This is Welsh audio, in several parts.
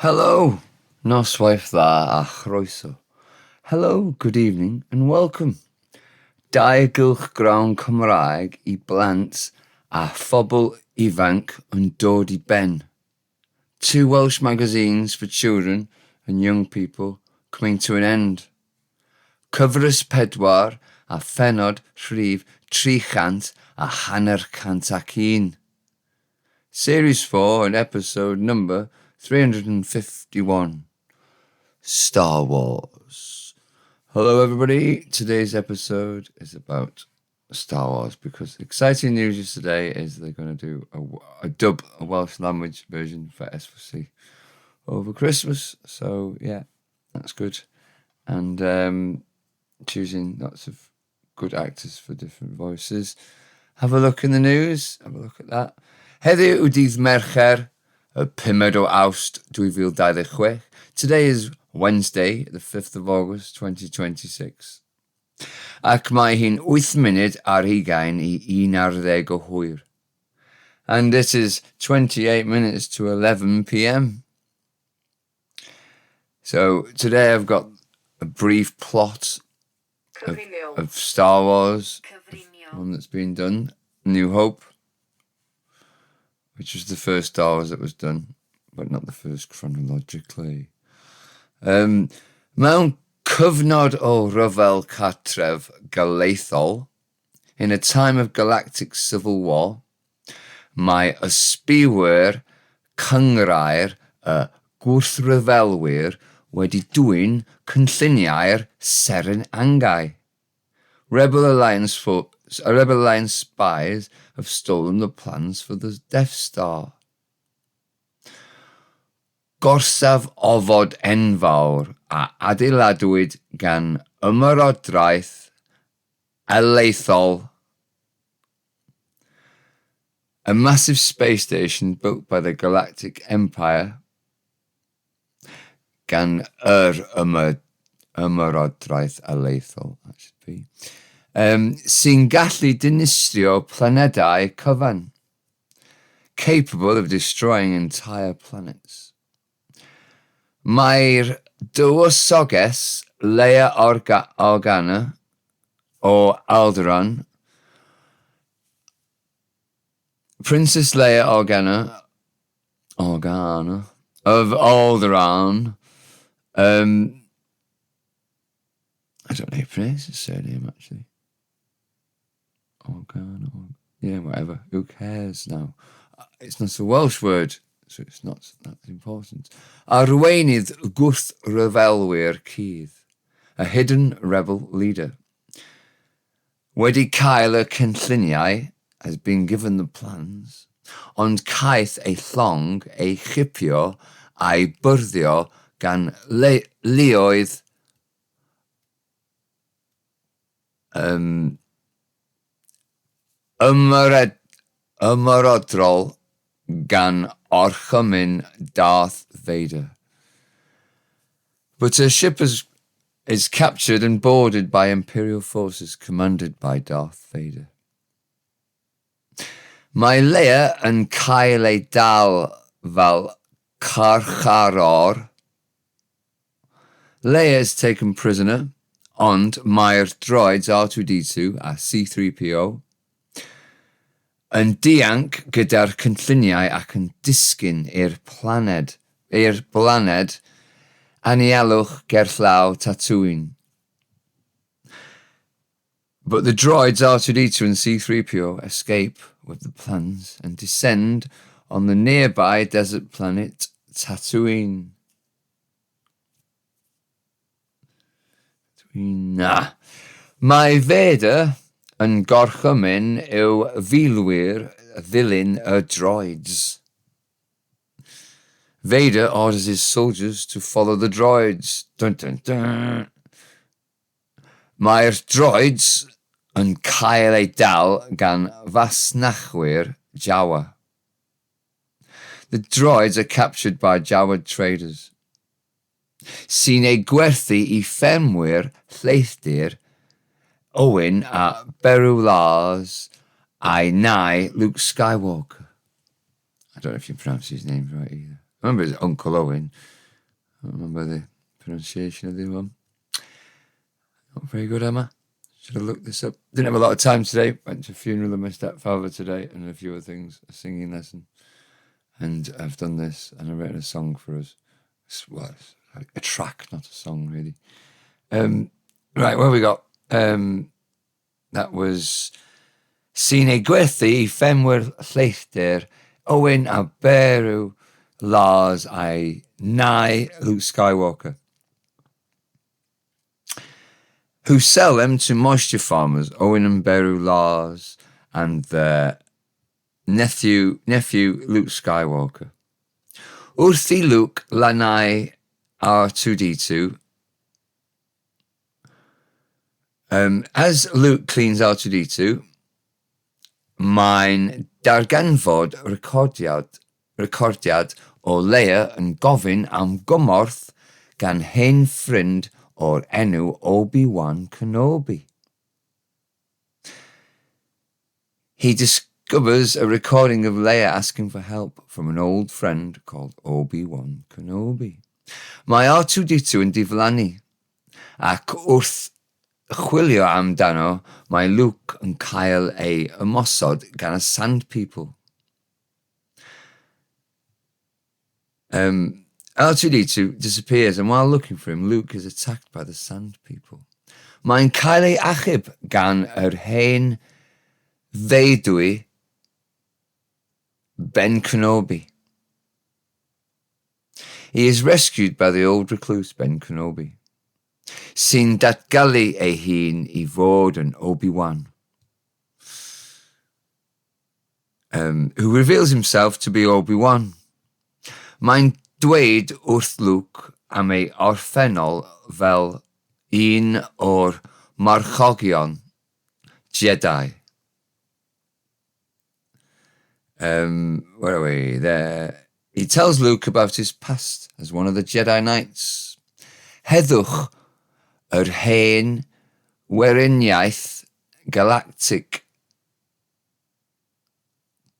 Helo, noswaith dda a chroeso. Hello, good evening and welcome. Dau gylchgrawn Cymraeg I blant a phobl ifanc yn dod I ben. 2 Welsh magazines for children and young people coming to an end. Cyfres pedwar a phennod, rhif, chant a hanner cant ac un. Series 4 and episode number 351. Star Wars. Hello everybody, today's episode is about Star Wars because exciting news yesterday is they're going to do a Welsh language version for S4C over Christmas. So yeah, that's good. And choosing lots of good actors for different voices. Have a look in the news, have a look at that. Heddiw dydd Mercher, y 5 o Awst 2026. Today is Wednesday, the 5th of August 2026. Ac mae hi'n 8 munud ar 20 I 11 o hwyr. And it is 28 minutes to 11 p.m. So today I've got a brief plot of Star Wars, one that's been done, New Hope, which was the first Star Wars that was done, but not the first chronologically. Mewn cyfnod o rhyfel cartref galeithol, in a time of galactic civil war, mae ysbïwyr cynghrair y gwrthryfelwyr wedi dwyn cynlluniau'r Seren Angau. Rebel Alliance spies have stolen the plans for the Death Star. Gorsaf ofod enfawr a adeiladwyd gan ymerodraeth elaethol. A massive space station built by the Galactic Empire gan ymerodraeth elaethol, that should be. Sy'n gallu dinistrio planedau cyfan, capable of destroying entire planets. Mae'r dywysoges Leia Organa o Alderaan, Princess Leia Organa of Alderaan, I don't know how you pronounce his surname actually. Yeah, whatever. Who cares now? It's not a Welsh word, so it's not that important. Arweinydd gwrthryfelwyr Cudd, a hidden rebel leader. Wedi cael y cynlluniau, has been given the plans, ond caeth ei llong ei chipio a'i byddio gan luoedd ymerodrol gan orchymyn Darth Vader. But her ship is captured and boarded by Imperial forces commanded by Darth Vader. Mae Leia yn cael ei dal fel carcharor. Leia is taken prisoner, ond mae'r droids R2-D2 a C-3PO yn dianc gyda'r cynlluniau ac yn disgyn i'r blaned anialwch gerllaw Tatooine. But the droids R2-D2 and C-3PO escape with the plans and descend on the nearby desert planet Tatooine. Mae Vader yn gorchymyn yw ddilyn y droids. Vader orders his soldiers to follow the droids. Dun, dun, dun. Mae'r droids yn cael ei dal gan fasnachwyr Jawa. The droids are captured by Jawa traders, sy'n ei gwerthu I ffermwyr lleithdir Owen a Beru Lars a'i nai Luke Skywalker. I don't know if you pronounce his name right either. I remember his Uncle Owen. I don't remember the pronunciation of the one. Not very good, Emma. Should have looked this up. Didn't have a lot of time today. Went to a funeral of my stepfather today and a few other things, a singing lesson. And I've done this and I've written a song for us. Well, it's a track, not a song, really. Right, what have we got? That was Sy'n gwerthu I fenwyr lleithder, Owen a Beru, Lars I nigh Luke Skywalker, who sell them to moisture farmers, Owen and Beru, Lars, and their nephew Luke Skywalker. Wrthi Luke lanau R2D2. As Luke cleans R2D2, mae'n darganfod recordiad o Leia yn gofyn am gymorth gan hen ffrind o'r enw Obi-Wan Kenobi. He discovers a recording of Leia asking for help from an old friend called Obi-Wan Kenobi. Mae R2D2 yn diflannu, ac wrth chwilio amdano, mae Luke yn cael ei ymosod gan y Sand People. R2D2 disappears, and while looking for him, Luke is attacked by the Sand People. Mae'n cael ei achub gan yr hen feudwy Ben Kenobi. He is rescued by the old recluse Ben Kenobi, sy'n datgelu ei hun I fod yn Obi-Wan, who reveals himself to be Obi-Wan. Mae'n dweud wrth Luke am ei orffennol fel un o'r marchogion Jedi. Where are we? There. He tells Luke about his past as one of the Jedi Knights. Heddwch yr hen weriniaeth galactic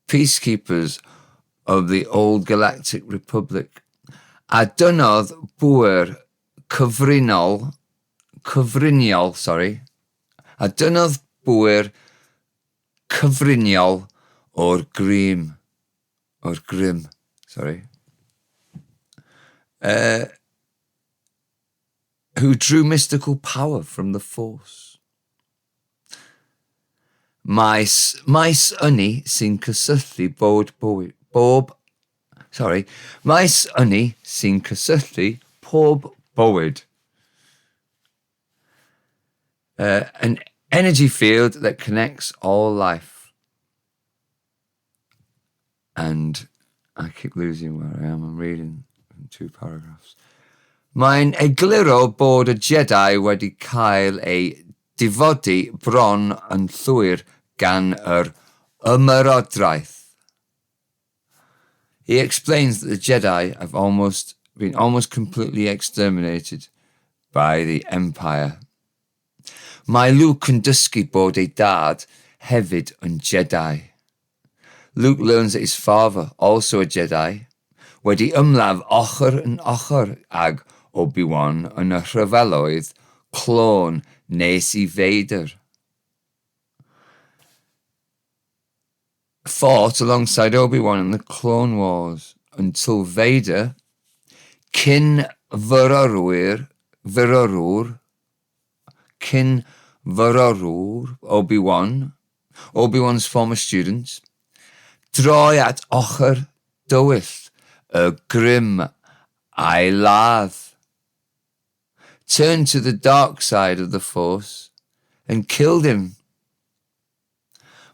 peacekeepers of the old Galactic Republic. A dynodd bwyr cyfriniol, a dynodd bwyr cyfriniol o'r Grim, who drew mystical power from the Force. Maes ynni sy'n cysylltu Maes ynni sy'n cysylltu pob bywyd. An energy field that connects all life. And I keep losing where I am. I'm reading in 2 paragraphs. Mae'n egluro bod y Jedi wedi cael ei difodi bron yn llwyr gan yr ymerodraeth. He explains that the Jedi have been almost completely exterminated by the Empire. Mae Luke yn dysgu bod ei dad hefyd yn Jedi. Luke learns that his father, also a Jedi, wedi ymladd ochr yn ochr ag Obi-Wan yn y rhyfeloedd clôn nes I Vader. Fought alongside Obi-Wan in the Clone Wars until Vader, cyn fyrorwr Obi-Wan's former student, droi at ochr dywyll y Grim a'i ladd, turned to the dark side of the Force and killed him.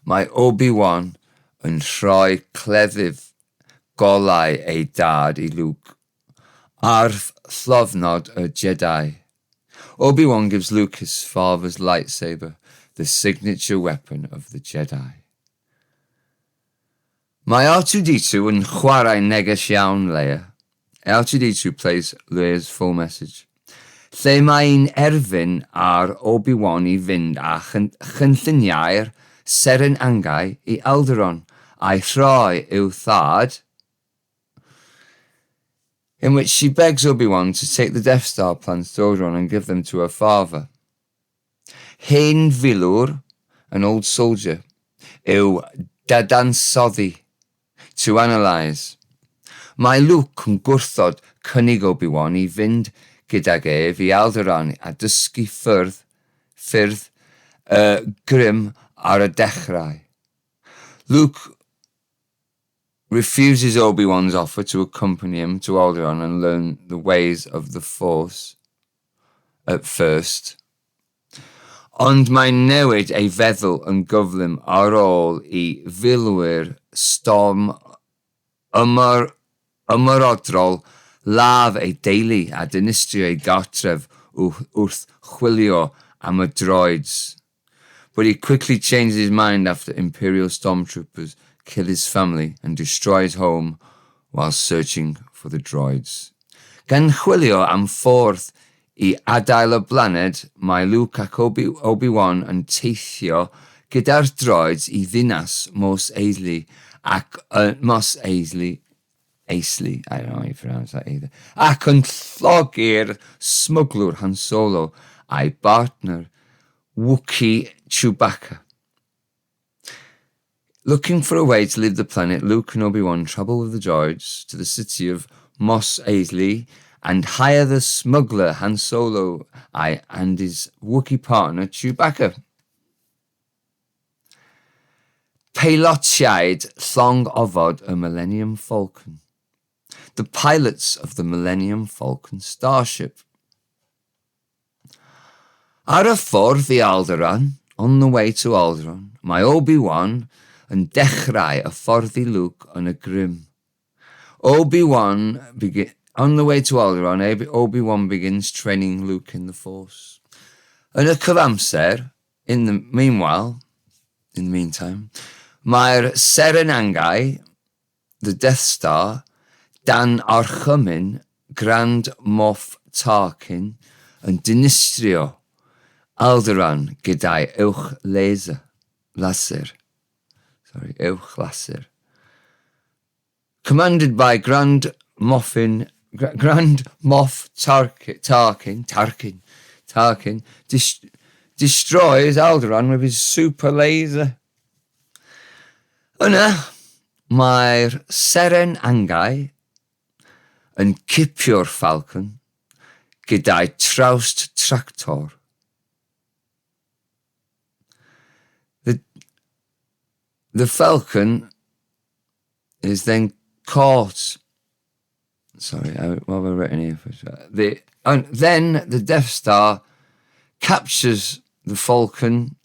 Mae Obi-Wan yn rhoi cleddyf golau ei dad I Luke, arf llofnod y Jedi. Obi-Wan gives Luke his father's lightsaber, the signature weapon of the Jedi. Mae R2D2 yn chwarae neges iawn Leia. R2D2 plays Leia's full message. Lle mae'n erfyn ar Obi-Wan I fynd a chynlluniau'r seren angau I Alderaan a'i rhoi i'w thad. in which she begs Obi-Wan to take the Death Star plans to Alderaan and give them to her father. Hen filwr, an old soldier, yw dadansoddi, to analyse. Mae Luke yn gwrthod cynnig Obi-Wan I fynd gydag fi Alderaan a dysgu ffyrdd grym ar y dechrau. Luke refuses Obi-Wan's offer to accompany him to Alderaan and learn the ways of the Force at first. Ond mae'n newid ei feddwl yn gyflym ar ôl I filwyr storm ymerodrol ladd ei deulu a dinistrio ei gartref wrth chwilio am y droids. But he quickly changes his mind after Imperial stormtroopers kill his family and destroy his home while searching for the droids. Gan chwilio am ffordd I adael y blaned, mae Luke ac Obi-Wan yn teithio gyda'r droids I ddinas Mos Eisley ac Eisley, I don't know how you pronounce that either, ac yn llogi'r smugglwr Han Solo a'i partner Wookiee Chewbacca. Looking for a way to leave the planet, Luke and Obi-Wan travel with the droids to the city of Mos Eisley and hire the smuggler Han Solo and his Wookiee partner Chewbacca. Peilotiaid llong ofod y Millennium Falcon. The pilots of the Millennium Falcon starship. Ar y ffordd I Alderaan, on the way to Alderaan, mae Obi-Wan yn dechrau y ffordd I Luke yn y grym. On the way to Alderaan, Obi-Wan begins training Luke in the Force. Yn y cyfamser, in the meantime, mae'r Serenangau, the Death Star, dan orchymyn Grand Moff Tarkin yn dinistrio Alderaan gyda'i uwch laser. Commanded by Grand Moff Tarkin destroys Alderaan with his super laser. Yna, mae'r Serenangau yn cipio'r Falcon gyda'i trawst tractor. The Falcon is then caught. Sorry, what have I written here? Then the Death Star captures the Falcon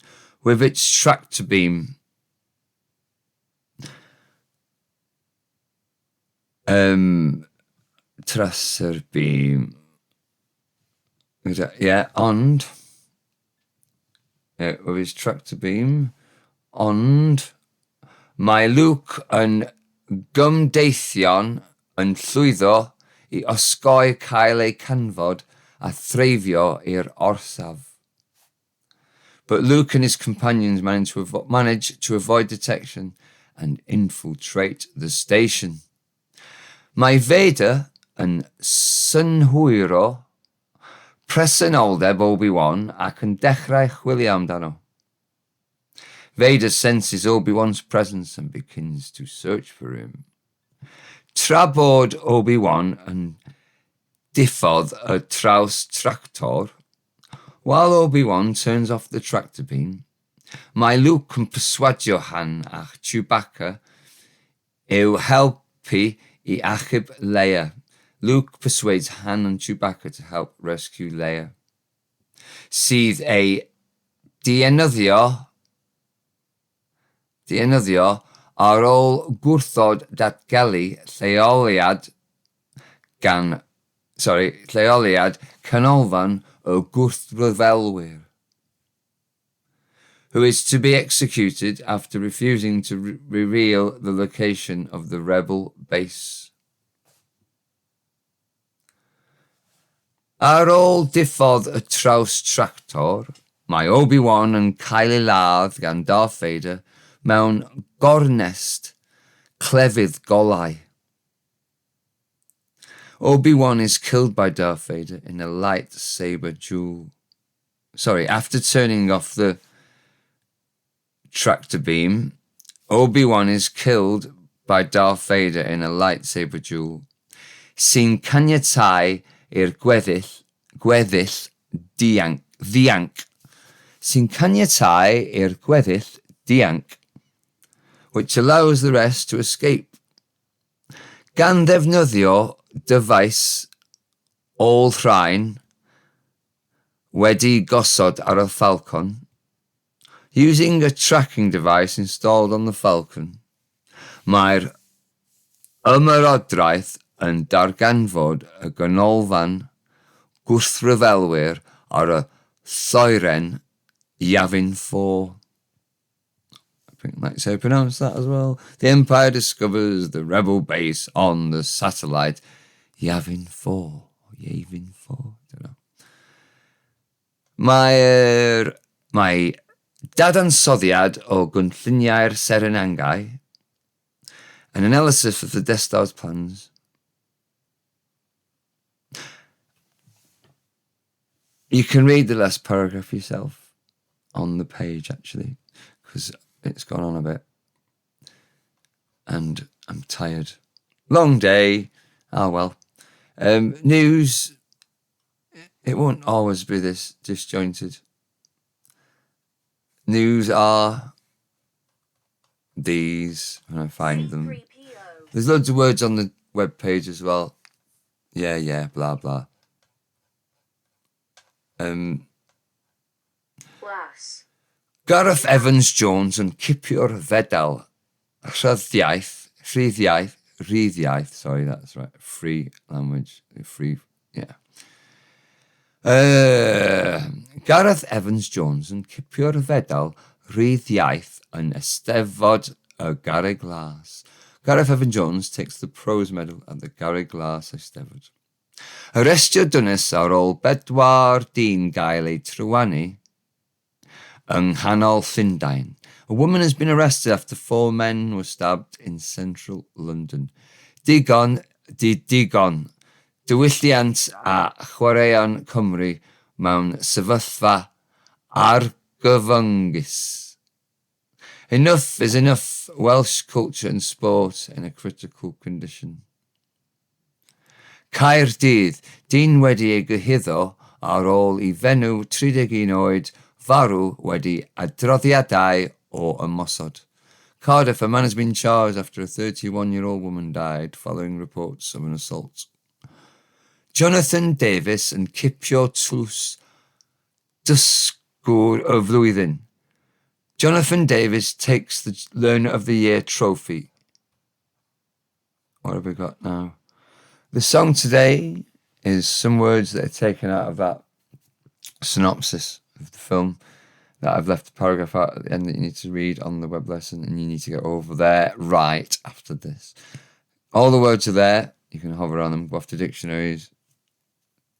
with its tractor beam. Tracer beam. Yeah, with his tractor beam. Ond mae Luke yn gymdeithion yn llwyddo I osgoi cael ei canfod a threifio i'r orsaf. But Luke and his companions manage to avoid detection and infiltrate the station. Mae Vader yn synhwyro presenoldeb Obi-Wan ac yn dechrau chwilio amdano. Vader senses Obi-Wan's presence and begins to search for him. Tra bod Obi-Wan yn diffodd y traws tractor, while Obi-Wan turns off the tractor beam, mae Luke yn perswadio Han a Chewbacca i'w helpu I achub Leia. Luke persuades Han and Chewbacca to help rescue Leia. Sydd ei dienyddio ar ôl gwrthod datgelu lleoliad canolfan o gwrthryfelwyr, who is to be executed after refusing to reveal the location of the rebel base. Ar ôl diffodd y traws tractor, mae Obi-Wan yn cael ei ladd gan Darth Vader mewn gornest clefydd golau. Obi-Wan is killed by Darth Vader in a lightsaber duel. After turning off the tractor beam, Obi-Wan is killed by Darth Vader in a lightsaber duel. Sy'n caniatáu i'r gweddill ddianc. Sy'n caniatáu i'r gweddill ddianc, which allows the rest to escape. Gan ddefnyddio dyfais ôl-rhain wedi gosod ar y Falcon, using a tracking device installed on the Falcon, mae'r ymerodraeth yn darganfod y ganolfan gwrthryfelwyr ar y ddwyren Yavin 4. I think that's how you pronounce that as well. The Empire discovers the rebel base on the satellite Yavin 4. Yavin 4, I don't know. Mae dadansoddiad o gynlluniau'r Serenangau, an analysis of the Death Star's plans. You can read the last paragraph yourself on the page, actually, because it's gone on a bit. And I'm tired. Long day. Oh, well. News. It won't always be this disjointed. News are these, when I find them. There's loads of words on the web page as well. Yeah, blah, blah. Gareth Evans-Jones yn cipio'r fedal rhyddiaeth, sorry, that's right, free language, Gareth Evans-Jones yn cipio'r fedal rhyddiaeth yn Eisteddfod y Garreg Las. Gareth Evans-Jones takes the Prose Medal at the Garreg Las Eisteddfod. Arestio dynes ar ôl pedwar dyn gael ei trywanu yng nghanol Llundain. A woman has been arrested after 4 men were stabbed in central London. Digon, diwylliant a chwaraeon Cymru mewn sefyllfa argyfyngus. Enough is enough. Welsh culture and sport in a critical condition. Caerdydd, dyn wedi ei gyhuddo ar ôl I fenw 31 oed farw wedi adroddiadau o ymosod. Cardiff, a man has been charged after a 31-year-old woman died following reports of an assault. Jonathan Davies yn cipio tlws dysgwr y flwyddyn. Jonathan Davies takes the Learner of the Year trophy. What have we got now? The song today is some words that are taken out of that synopsis of the film that I've left a paragraph out at the end that you need to read on the web lesson, and you need to get over there right after this. All the words are there. You can hover on them, go off to dictionaries,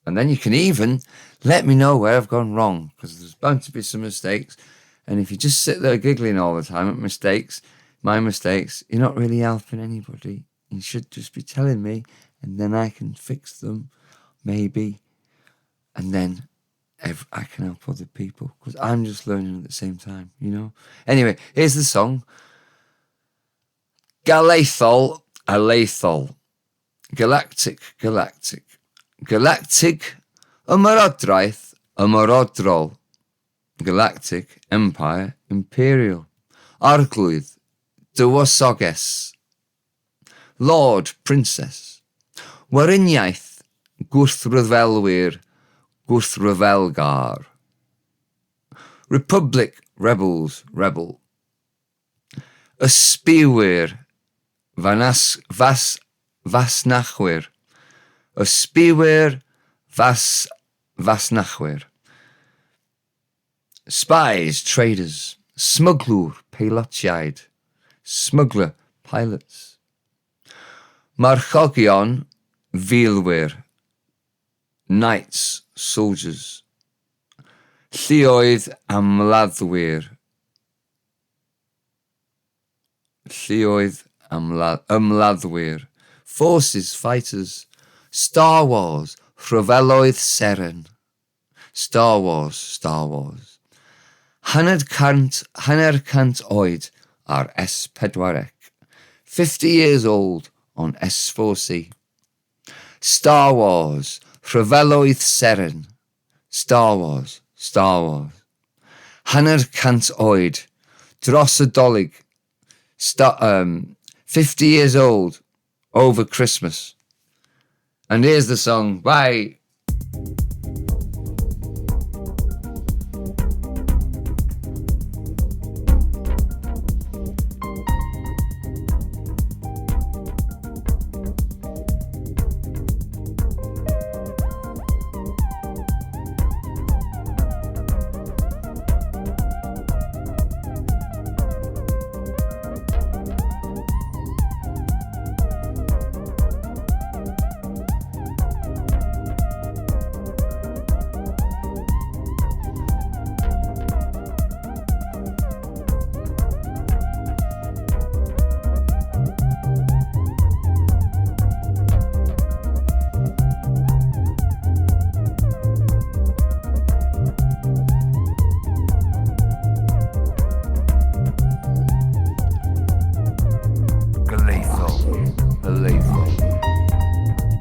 and then you can even let me know where I've gone wrong, because there's bound to be some mistakes. And if you just sit there giggling all the time at mistakes, my mistakes, you're not really helping anybody. You should just be telling me, and then I can fix them, maybe. And then I can help other people, because I'm just learning at the same time, you know? Anyway, here's the song. Galaethol, aleithol. Galactic, galactic. Galactic, ymerodraeth, ymerodrol. Galactic, empire, imperial. Arglwydd, dywysoges. Lord, princess. Weriniaeth, gwrthryfelwyr, gwrthryfelgar. Republic, rebels, rebel. Ysbywyr, fasnachwyr. Ysbywyr, fasnachwyr. Spies, traders. Smugglwr, peilotiaid. Smuggler, pilots. Marchogion, filwyr. Knights, soldiers. Lluoedd ymladdwyr. Lluoedd ymladdwyr. Forces, fighters. Star Wars, rhyfeloedd seren. Star Wars. Hanner cant oed ar S4C. 50 years old on S4C. Star Wars, rhyfeloedd seren. Star Wars. Hanner cant oed, dros y dolig. 50 years old, over Christmas. And here's the song. Bye.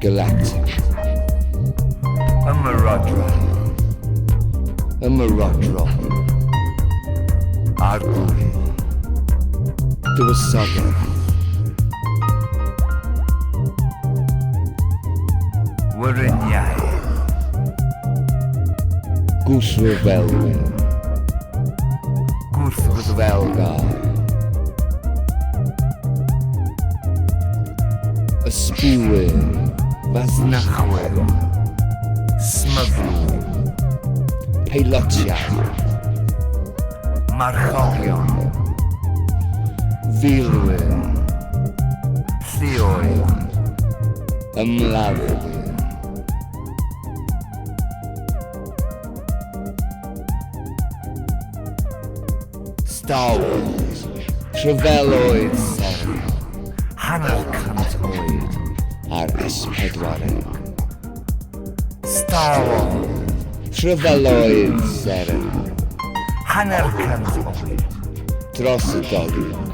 Galactic. Ymarodro. Arglwydd. Dywysogaeth. Wyryniau. Gwrthryfelwyr. Gwrthryfelgar. Ysbwyr. Fasnachwyr. Smyglwyr. Peilotiau. Marchogion. Filwyr. Lluoedd. Ymladdwyr. Star Wars. Rhyfeloedd seren. Hanner cant oed ar S4C. Star Wars. Rhyfeloedd seren. Hanner cant oed dros y dolig.